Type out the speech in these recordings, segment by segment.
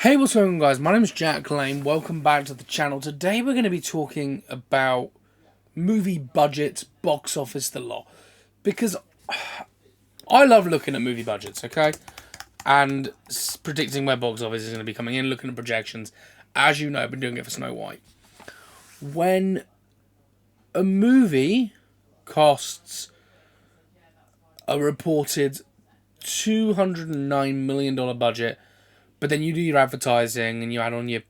Hey, what's going on, guys? My name is Jack Lane. Welcome back to the channel. Today we're going to be talking about movie budgets, box office, the lot. Because I love looking at movie budgets, okay? And predicting where box office is going to be coming in, looking at projections. As you know, I've been doing it for Snow White. When a movie costs a reported $209 million budget, but then you do your advertising and you add on your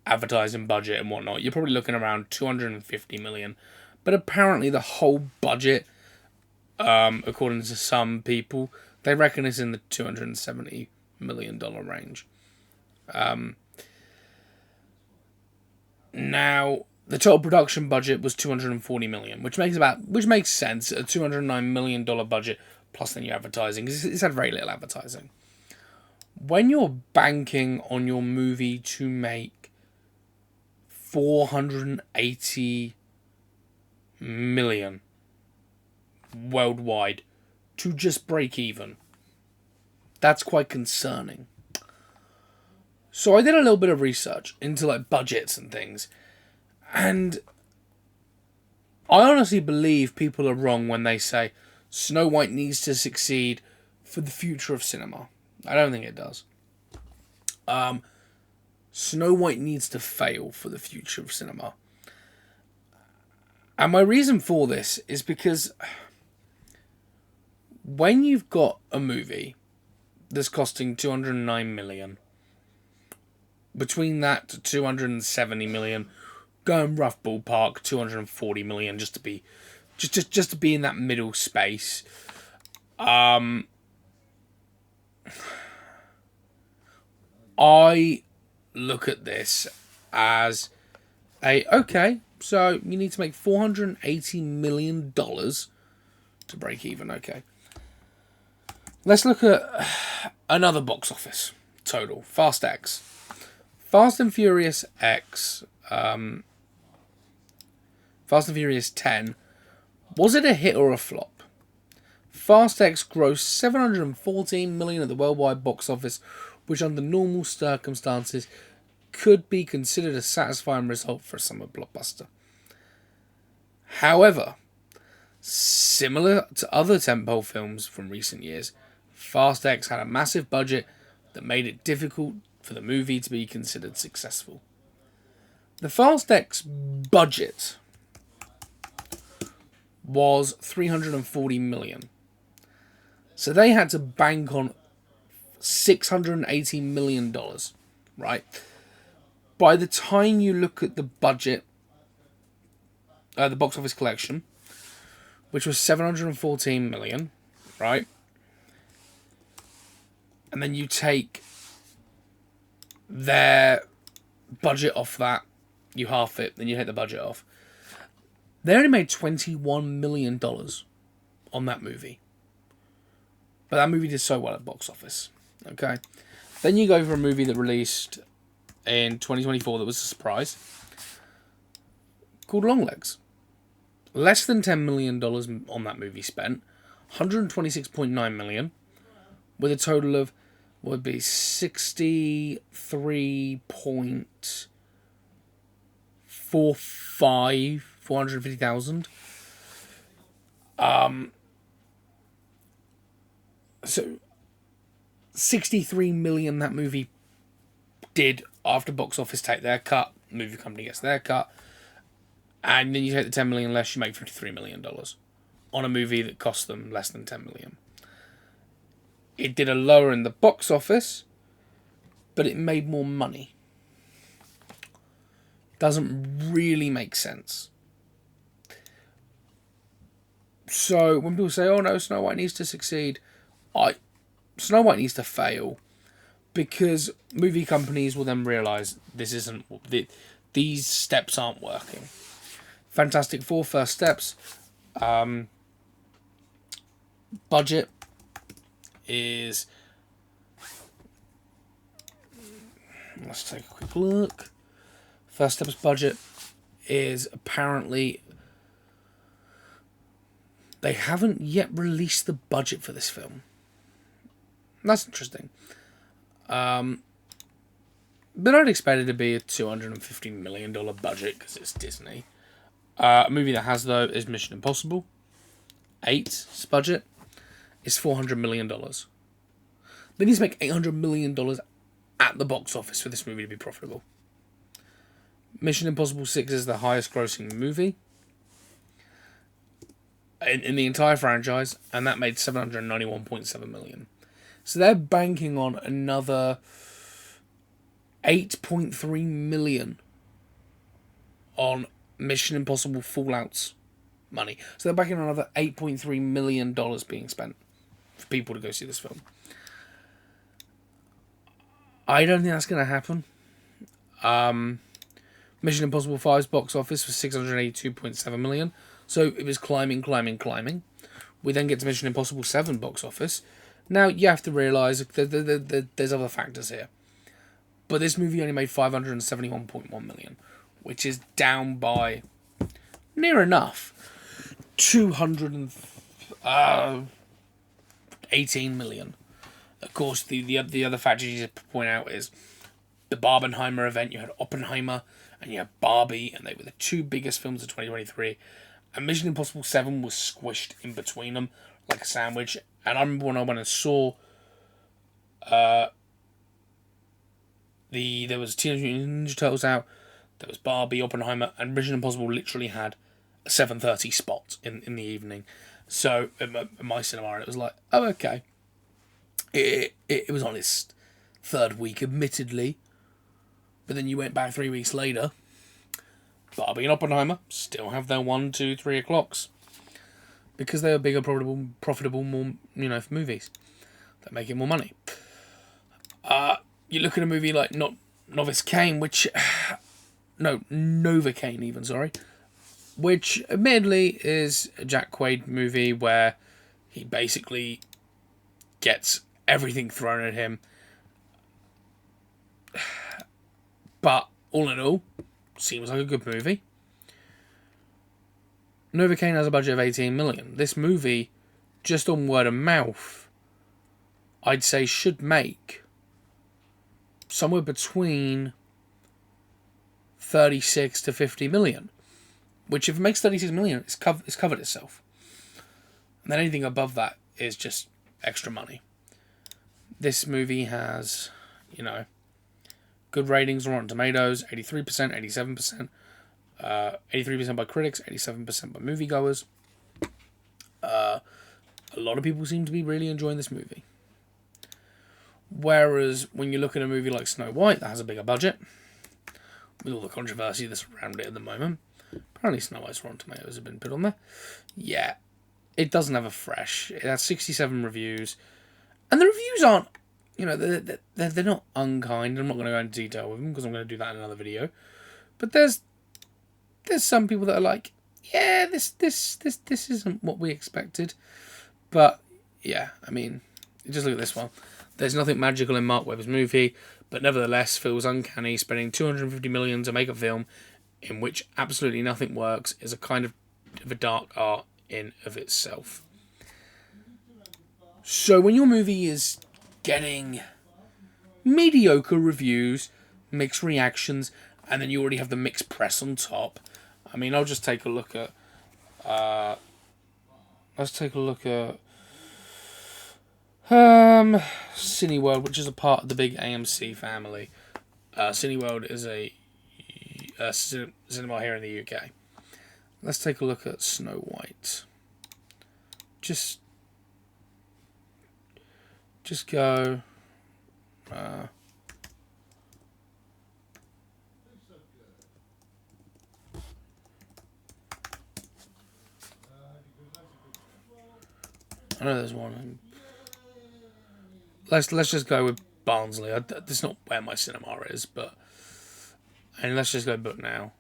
advertising budget and whatnot, you're probably looking around 250 million. But apparently the whole budget, according to some people, they reckon it's in the $270 million range. Now, the total production budget was 240 million, which makes sense. A $209 million budget plus then your advertising. It's had very little advertising. When you're banking on your movie to make 480 million worldwide to just break even, that's quite concerning. So I did a little bit of research into like budgets and things, and I honestly believe people are wrong when they say Snow White needs to succeed for the future of cinema. I don't think it does. Snow White needs to fail for the future of cinema. And my reason for this is because when you've got a movie that's costing 209 million, between that to 270 million, going rough ballpark, 240 million, just to be in that middle space. I look at this as okay, so you need to make $480 million to break even. Okay. Let's look at another box office total. Fast X. Fast and Furious X. Fast and Furious 10. Was it a hit or a flop? Fast X grossed $714 million at the worldwide box office, which under normal circumstances could be considered a satisfying result for a summer blockbuster. However, similar to other tentpole films from recent years, Fast X had a massive budget that made it difficult for the movie to be considered successful. The Fast X budget was $340 million. So they had to bank on $680 million, right? By the time you look at the budget, the box office collection, which was $714 million, right? And then you take their budget off that, you half it, then you hit the budget off. They only made $21 million on that movie. But that movie did so well at box office. Okay. Then you go for a movie that released in 2024 that was a surprise, called Longlegs. Less than $10 million on that movie spent. $126.9 million. With a total of, what would be, 450,000. So 63 million that movie did after box office take their cut, movie company gets their cut, and then you take the 10 million less, you make $53 million on a movie that cost them less than 10 million. It did a lower in the box office, but it made more money. Doesn't really make sense. So when people say, oh no, Snow White needs to succeed, Snow White needs to fail, because movie companies will then realise these steps aren't working. Fantastic Four first steps. Budget is, let's take a quick look. First steps budget is apparently, they haven't yet released the budget for this film. That's interesting. but I'd expect it to be a $250 million budget because it's Disney. A movie that has, though, is Mission Impossible 8's budget is $400 million. They need to make $800 million at the box office for this movie to be profitable. Mission Impossible 6 is the highest grossing movie in the entire franchise, and that made $791.7 million. So they're banking on another $8.3 million on Mission Impossible Fallout's money. So they're banking on another $8.3 million being spent for people to go see this film. I don't think that's going to happen. Mission Impossible 5's box office was $682.7 million. So it was climbing. We then get to Mission Impossible 7 box office. Now, you have to realise that there's other factors here. But this movie only made $571.1 million, which is down by near enough $218 million. Of course, the other factor you just point out is the Barbenheimer event. You had Oppenheimer and you had Barbie, and they were the two biggest films of 2023. And Mission Impossible 7 was squished in between them like a sandwich. And I remember when I went and saw there was Teenage Mutant Ninja Turtles out, there was Barbie, Oppenheimer, and Mission Impossible literally had a 7:30 spot in the evening. So in my cinema, it was like, oh, okay. It was on its third week, admittedly. But then you went back 3 weeks later. Barbie and Oppenheimer still have their 1, 2, 3 o'clocks. Because they are bigger, profitable, more, movies. They're making more money. You look at a movie like Novocaine, even, sorry. Which, admittedly, is a Jack Quaid movie where he basically gets everything thrown at him. But, all in all, seems like a good movie. Novocaine has a budget of $18 million. This movie, just on word of mouth, I'd say should make somewhere between 36 to 50 million. Which, if it makes 36 million, it's covered itself. And then anything above that is just extra money. This movie has, good ratings on Rotten Tomatoes, 83%, 87%. 83% by critics, 87% by moviegoers. A lot of people seem to be really enjoying this movie. Whereas when you look at a movie like Snow White, that has a bigger budget, with all the controversy that's around it at the moment. Apparently Snow White's Rotten Tomatoes have been put on there. Yeah, it doesn't have a fresh. It has 67 reviews. And the reviews aren't, they're not unkind. I'm not going to go into detail with them because I'm going to do that in another video. But there's some people that are like, yeah, this isn't what we expected. But, yeah, just look at this one. There's nothing magical in Mark Webber's movie, but nevertheless feels uncanny. Spending $250 million to make a film in which absolutely nothing works is a kind of a dark art in of itself. So when your movie is getting mediocre reviews, mixed reactions, and then you already have the mixed press on top, I'll just take a look at Cineworld, which is a part of the big AMC family. Cineworld is a cinema here in the UK. Let's take a look at Snow White. Just go. I know there's one. Let's just go with Barnsley. That's not where my cinema is, but let's just go book now.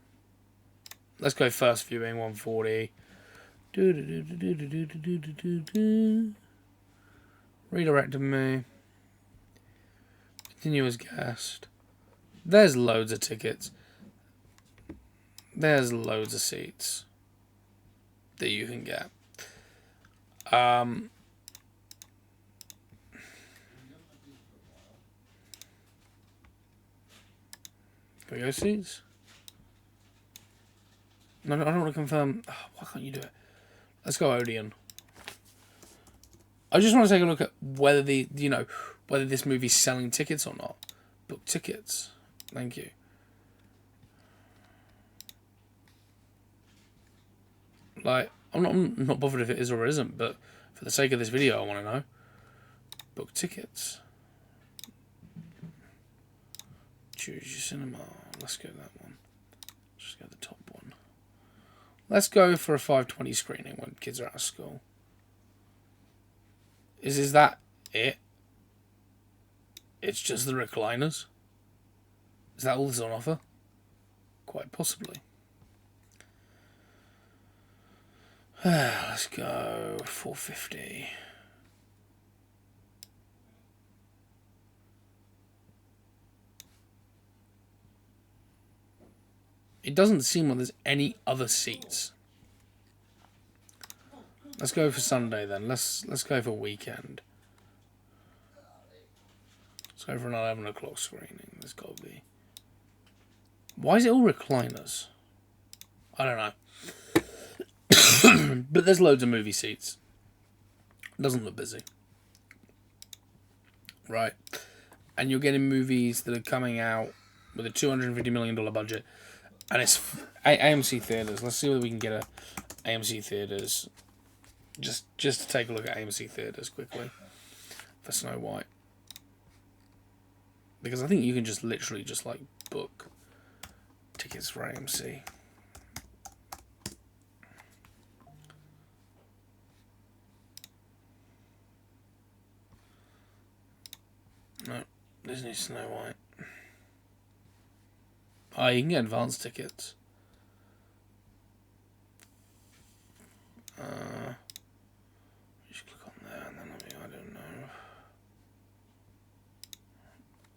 Let's go first viewing 140. Redirected me. Continue as guest. There's loads of tickets. There's loads of seats that you can get. Can we go seats? No, I don't want to confirm. Oh, why can't you do it? Let's go Odeon. I just want to take a look at whether whether this movie's selling tickets or not. Book tickets. Thank you. Like, I'm not bothered if it is or isn't, but for the sake of this video, I want to know. Book tickets. Choose your cinema. Let's go that one. Just go the top one. Let's go for a 5:20 screening when kids are out of school. Is that it? It's just the recliners? Is that all that's on offer? Quite possibly. Let's go 450. It doesn't seem like there's any other seats. Let's go for Sunday then. Let's go for weekend. Let's go for an 11 o'clock screening. There's got to be. Why is it all recliners? I don't know. But there's loads of movie seats. It doesn't look busy. Right. And you're getting movies that are coming out with a $250 million budget. And it's AMC Theatres. Let's see whether we can get a AMC Theatres. Just to take a look at AMC Theatres quickly. For Snow White. Because I think you can just literally just like book tickets for AMC. No, Disney Snow White. Oh, you can get advance tickets. Just click on there and then I don't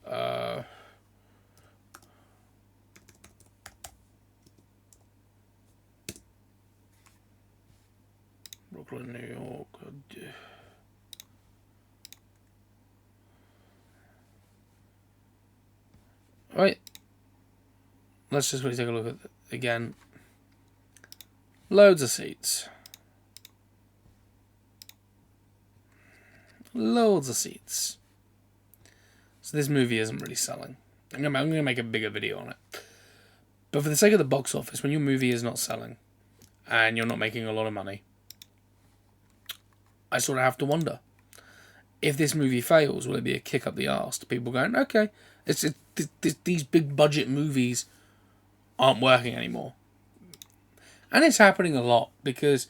know. Brooklyn, New York. Right. Let's just really take a look at it again. Loads of seats. Loads of seats. So this movie isn't really selling. I'm gonna make a bigger video on it. But for the sake of the box office, when your movie is not selling and you're not making a lot of money, I sort of have to wonder, if this movie fails, will it be a kick up the arse to people going, okay, these big budget movies aren't working anymore. And it's happening a lot because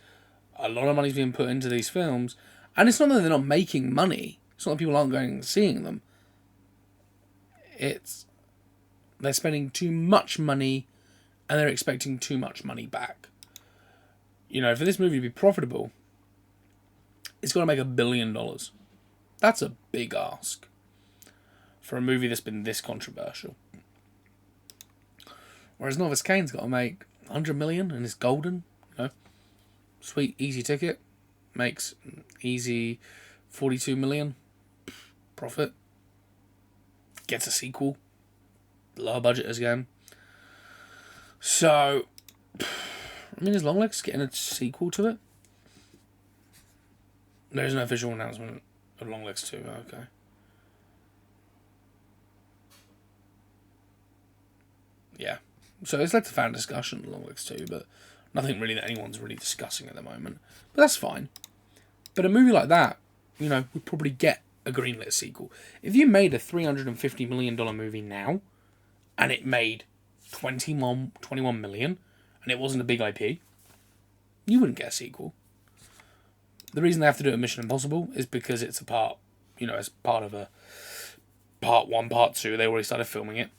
a lot of money's being put into these films, and it's not that they're not making money. It's not that people aren't going and seeing them. They're spending too much money and they're expecting too much money back. You know, for this movie to be profitable, it's got to make $1 billion. That's a big ask for a movie that's been this controversial. Whereas Novice Kane's got to make 100 million and it's golden. You know, sweet, easy ticket. Makes easy 42 million. Profit. Gets a sequel. Lower budget as again. So, I mean, is Longlegs getting a sequel to it? There's no official announcement of Longlegs 2. Okay. Yeah. So it's led to fan discussion, Longlegs 2, but nothing really that anyone's really discussing at the moment. But that's fine. But a movie like that, you know, would probably get a greenlit sequel. If you made a $350 million movie now, and it made 21 million, and it wasn't a big IP, you wouldn't get a sequel. The reason they have to do it in Mission Impossible is because it's a part, you know, as part of a part 1, part 2. They already started filming it.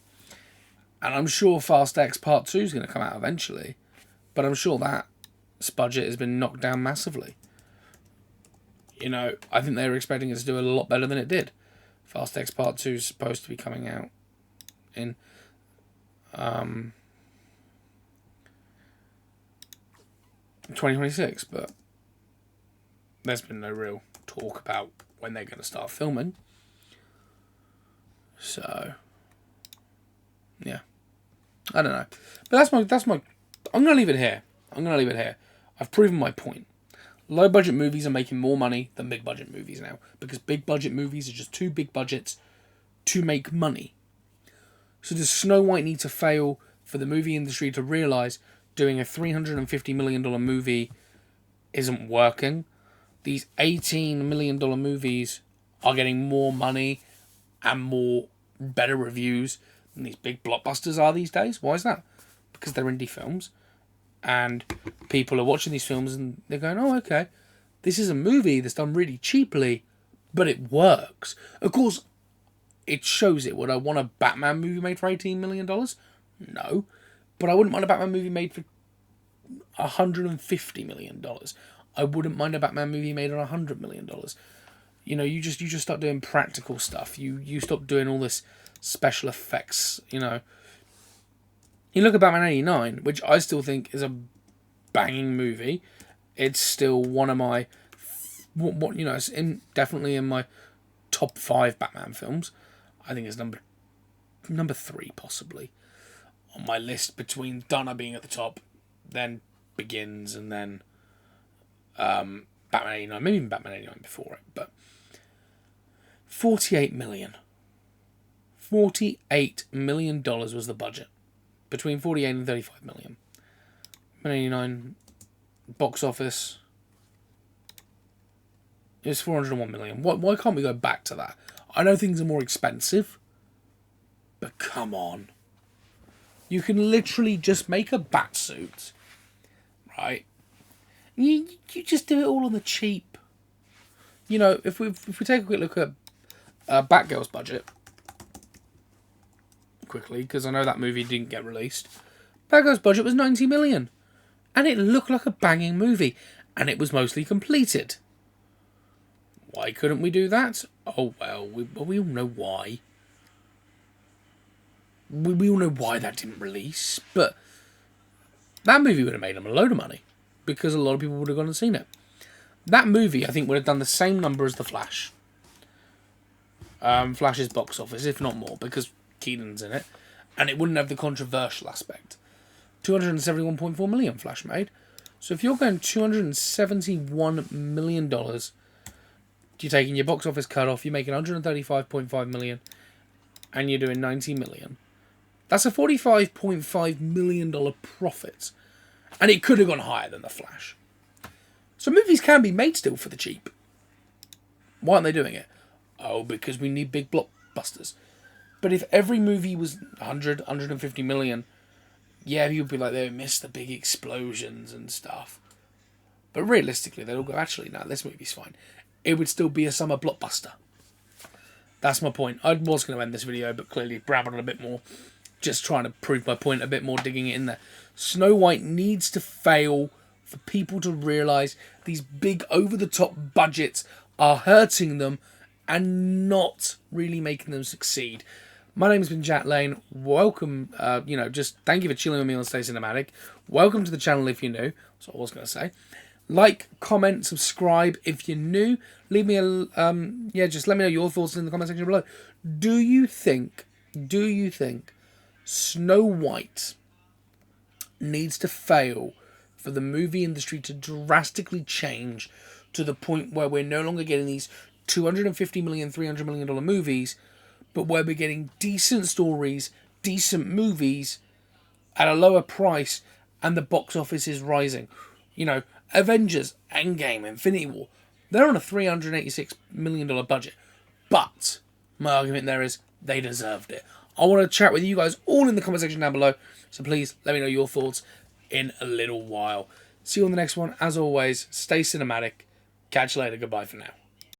And I'm sure Fast X Part 2 is going to come out eventually. But I'm sure that budget has been knocked down massively. You know, I think they were expecting it to do a lot better than it did. Fast X Part 2 is supposed to be coming out in 2026, but there's been no real talk about when they're going to start filming. So, yeah. I don't know. But that's my. I'm gonna leave it here. I've proven my point. Low budget movies are making more money than big budget movies now, because big budget movies are just too big budgets to make money. So does Snow White need to fail for the movie industry to realise doing a $350 million movie isn't working? These $18 million movies are getting more money and more better reviews than these big blockbusters are these days. Why is that? Because they're indie films, and people are watching these films and they're going, oh, okay, this is a movie that's done really cheaply, but it works. Of course, it shows it. Would I want a Batman movie made for $18 million? No. But I wouldn't mind a Batman movie made for $150 million. I wouldn't mind a Batman movie made on $100 million. You know, you just start doing practical stuff. You stop doing all this special effects, you know. You look at Batman 89, which I still think is a banging movie. It's still one of my, you know, it's definitely in my top 5 Batman films. I think it's number 3 possibly on my list, between Donna being at the top, then Begins, and then Batman 89, maybe even Batman 89 before it. But $48 million was the budget, between 48 and 35 million. Batman 89 box office is 401 million. Why can't we go back to that? I know things are more expensive, but come on. You can literally just make a bat suit, right? You just do it all on the cheap. You know, if we take a quick look at Batgirl's budget, quickly, because I know that movie didn't get released. Batgirl's budget was 90 million. And it looked like a banging movie. And it was mostly completed. Why couldn't we do that? Oh, well, we all know why. We all know why that didn't release. But that movie would have made them a load of money, because a lot of people would have gone and seen it. That movie, I think, would have done the same number as The Flash. Flash's box office, if not more, because Keaton's in it. And it wouldn't have the controversial aspect. $271.4 million Flash made. So if you're going $271 million, you're taking your box office cut off, you're making $135.5 million, and you're doing $90 million. That's a $45.5 million profit. And it could have gone higher than The Flash. So movies can be made still for the cheap. Why aren't they doing it? Oh, because we need big blockbusters. But if every movie was 100, 150 million, yeah, you'd be like, they miss the big explosions and stuff. But realistically, they'd all go, actually, no, this movie's fine. It would still be a summer blockbuster. That's my point. I was going to end this video, but clearly babbled a bit more. Just trying to prove my point a bit more, digging it in there. Snow White needs to fail for people to realise these big over-the-top budgets are hurting them and not really making them succeed. My name's been Jack Lane. Welcome, just thank you for chilling with me on Stay Cinematic. Welcome to the channel if you're new. That's what I was going to say. Like, comment, subscribe if you're new. Leave me just let me know your thoughts in the comment section below. Do you think Snow White needs to fail for the movie industry to drastically change to the point where we're no longer getting these $250 million, $300 million movies, but where we're getting decent stories, decent movies at a lower price, and the box office is rising? You know, Avengers, Endgame, Infinity War, they're on a $386 million budget. But my argument there is they deserved it. I want to chat with you guys all in the comment section down below. So please let me know your thoughts in a little while. See you on the next one. As always, stay cinematic. Catch you later. Goodbye for now.